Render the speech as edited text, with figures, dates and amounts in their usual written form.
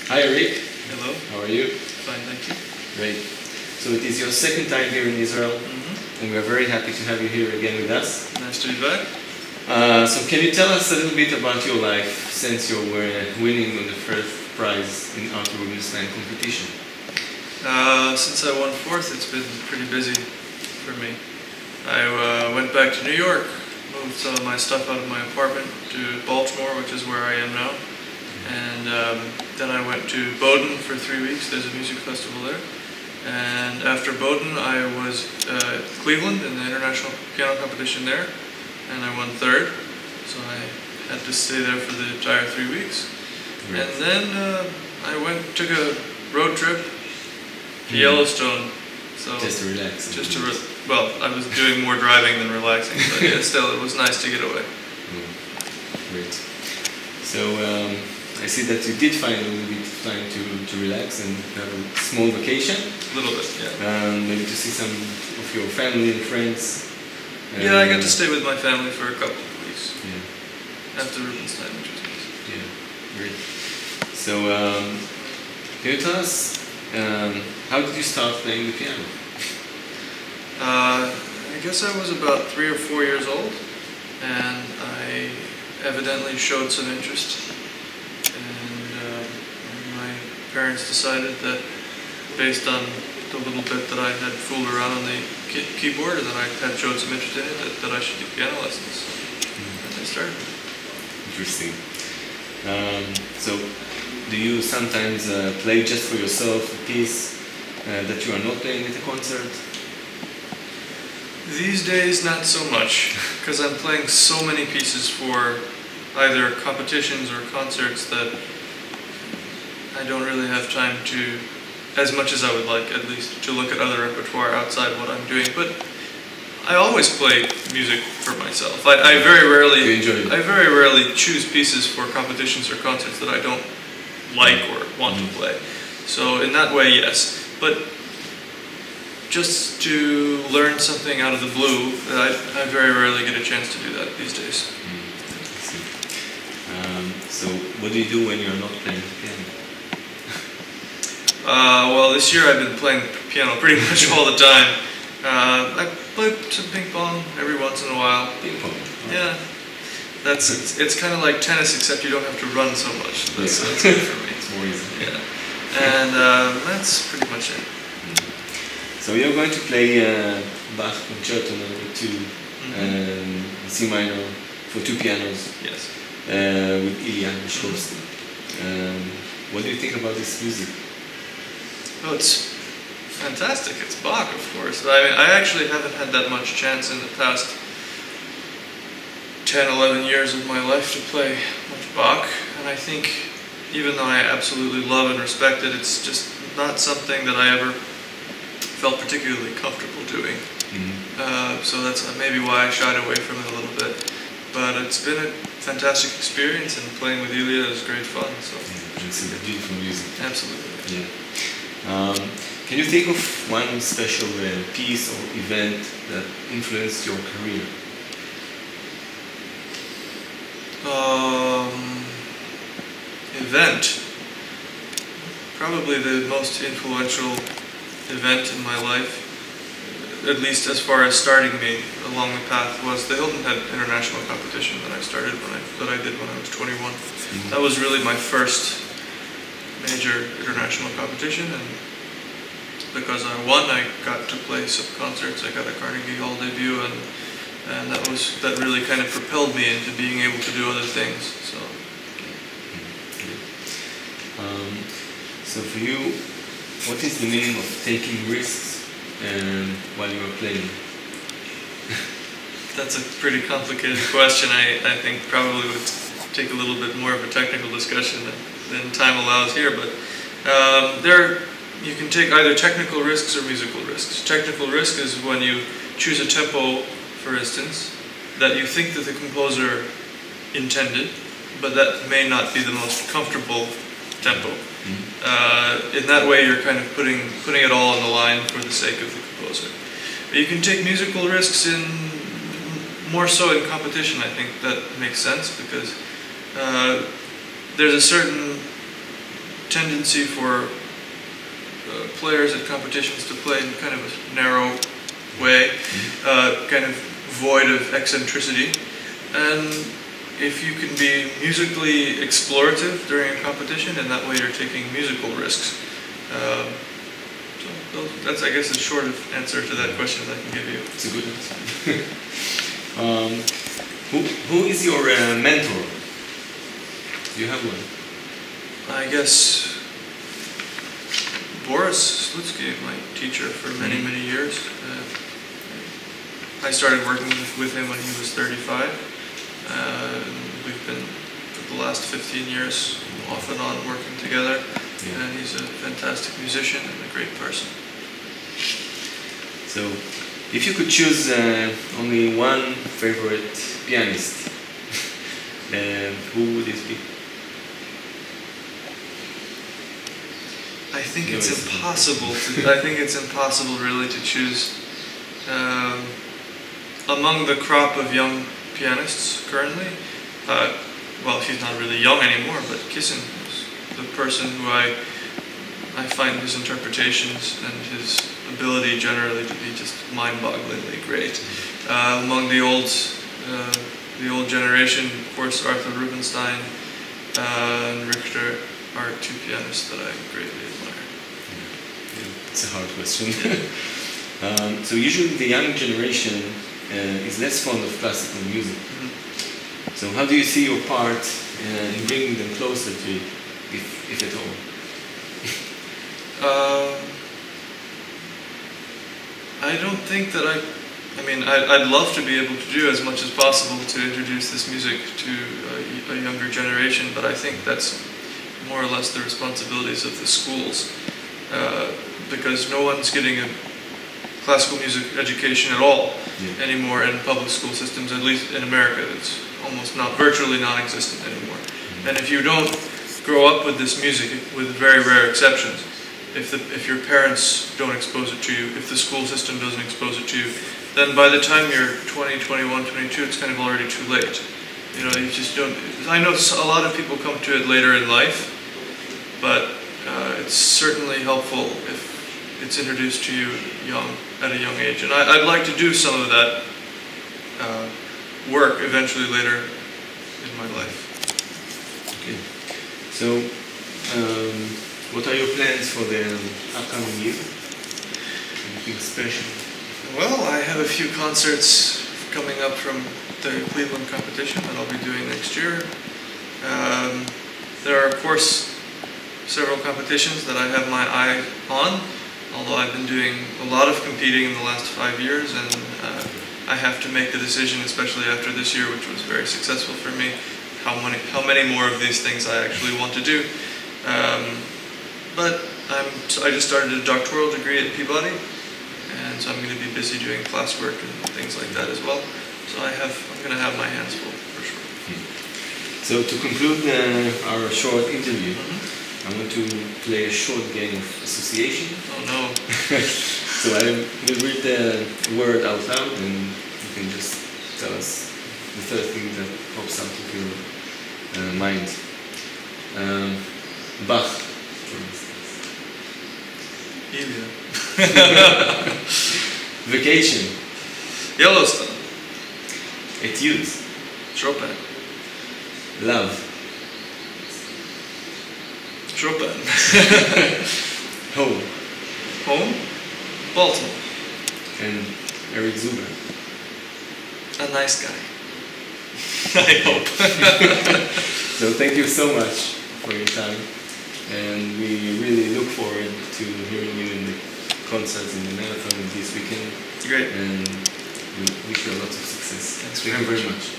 Hi Eric. Hello. How are you? Fine, thank you. Great. So it is your second time here in Israel, and we are very happy to have you here again with us. Nice to be back. So can you tell us a little bit about your life since you were winning on the first prize in Arthur Rubinstein competition? Since I won fourth, it's been pretty busy for me. I went back to New York, moved some of my stuff out of my apartment to Baltimore, which is where I am now. And then I went to Bowdoin for 3 weeks. There's a music festival there. And after Bowdoin, I was at Cleveland in the international piano competition there, and I won third. So I had to stay there for the entire 3 weeks. Right. And then I took a road trip to Yellowstone. So Just to relax. well, I was doing more driving than relaxing, but yeah, still, it was nice to get away. Great. So I see that you did find a little bit of time to relax and have a small vacation. A little bit, yeah. Maybe to see some of your family and friends. Yeah, I got to stay with my family for a couple of weeks. Yeah. After Rubinstein, which was nice. Yeah, great. So, can you tell us, how did you start playing the piano? I guess I was about 3 or 4 years old, and I evidently showed some interest. And my parents decided that, based on the little bit that I had fooled around on the keyboard and that I had showed some interest in it, that I should do piano lessons. And I started. Interesting. So, do you sometimes play just for yourself a piece that you are not playing at a concert? These days, not so much, because I'm playing so many pieces for either competitions or concerts that I don't really have time to, as much as I would like at least, to look at other repertoire outside what I'm doing. But I always play music for myself. I very rarely choose pieces for competitions or concerts that I don't like or want to play. So in that way, yes. But just to learn something out of the blue, I very rarely get a chance to do that these days. So what do you do when you're not playing the piano? Well, this year I've been playing piano pretty much all the time. I play some ping pong every once in a while. Ping pong? Oh. Yeah. It's kind of like tennis, except you don't have to run so much. That's good for me. It's more easy. Yeah. And that's pretty much it. So you're going to play Bach Concerto No. 2 in C minor for 2 pianos. Yes. With Ilya Mishkovsky. What do you think about this music? Oh, it's fantastic. It's Bach, of course. I mean, I actually haven't had that much chance in the past 10, 11 years of my life to play much Bach, and I think even though I absolutely love and respect it, it's just not something that I ever felt particularly comfortable doing. So that's maybe why I shied away from it a little bit. But it's been a fantastic experience, and playing with Ilya is great fun. So It's beautiful music. absolutely. Yeah. Can you think of one special piece or event that influenced your career? Event. Probably the most influential event in my life, at least as far as starting me along the path, was the Hilton Head International competition that I started that I did when I was 21. That was really my first major international competition, and because I won, I got to play some concerts. I got a Carnegie Hall debut, and that really kind of propelled me into being able to do other things. So for you, what is the meaning of taking risks while you are playing? That's a pretty complicated question. I think probably would take a little bit more of a technical discussion than time allows here, but you can take either technical risks or musical risks. Technical risk is when you choose a tempo, for instance, that you think that the composer intended, but that may not be the most comfortable tempo. In that way, you're kind of putting it all on the line for the sake of the composer. But you can take musical risks more so in competition. I think that makes sense, because there's a certain tendency for players at competitions to play in kind of a narrow way, kind of void of eccentricity. And if you can be musically explorative during a competition, and that way you're taking musical risks. So that's, I guess, as short of answer to that question as I can give you. It's a good answer. Who is your mentor? Do you have one? I guess Boris Slutsky, my teacher for many, many years. I started working with him when he was 35. We've been, for the last 15 years, off and on working together. Yeah. And he's a fantastic musician and a great person. So, if you could choose only one favorite pianist, who would it be? I think it's impossible. I think it's impossible, really, to choose among the crop of young pianists currently. Well, he's not really young anymore, but Kissen is the person who I find his interpretations and his ability generally to be just mind-bogglingly great. Among the old generation, of course, Arthur Rubinstein and Richter are two pianists that I greatly admire. Yeah, it's a hard question. So usually the young generation is less fond of classical music. So how do you see your part in bringing them closer to it, if at all? I don't think that I mean, I'd love to be able to do as much as possible to introduce this music to a younger generation, but I think that's more or less the responsibilities of the schools, because no one's getting a classical music education at all anymore in public school systems, at least in America. It's almost virtually non-existent anymore. And if you don't grow up with this music, with very rare exceptions, if your parents don't expose it to you, if the school system doesn't expose it to you, then by the time you're 20, 21, 22, it's kind of already too late. You know, you just don't. I know a lot of people come to it later in life, but it's certainly helpful if it's introduced to you at a young age. And I'd like to do some of that work eventually later in my life. Okay. So, what are your plans for the upcoming year? Anything special? Well, I have a few concerts coming up from the Cleveland competition that I'll be doing next year. There are, of course, several competitions that I have my eye on, although I've been doing a lot of competing in the last 5 years, and I have to make a decision, especially after this year, which was very successful for me, how many more of these things I actually want to do. But I just started a doctoral degree at Peabody, and so I'm going to be busy doing classwork and things like that as well. So I'm going to have my hands full, for sure. So to conclude our short interview, I want to play a short game of association. Oh no. So I will read the word out loud, and you can just tell us the first thing that pops out of your mind. Bach, for instance. Ilya. Vacation. Yellowstone. Etudes. Chopin. Love. Chopin. Home. Home? Baltimore. And Eric Zuber. A nice guy. I hope. So thank you so much for your time, and we really look forward to hearing you in the concerts in the marathon this weekend. Great. And we wish you a lot of success. Thanks Thank you very much.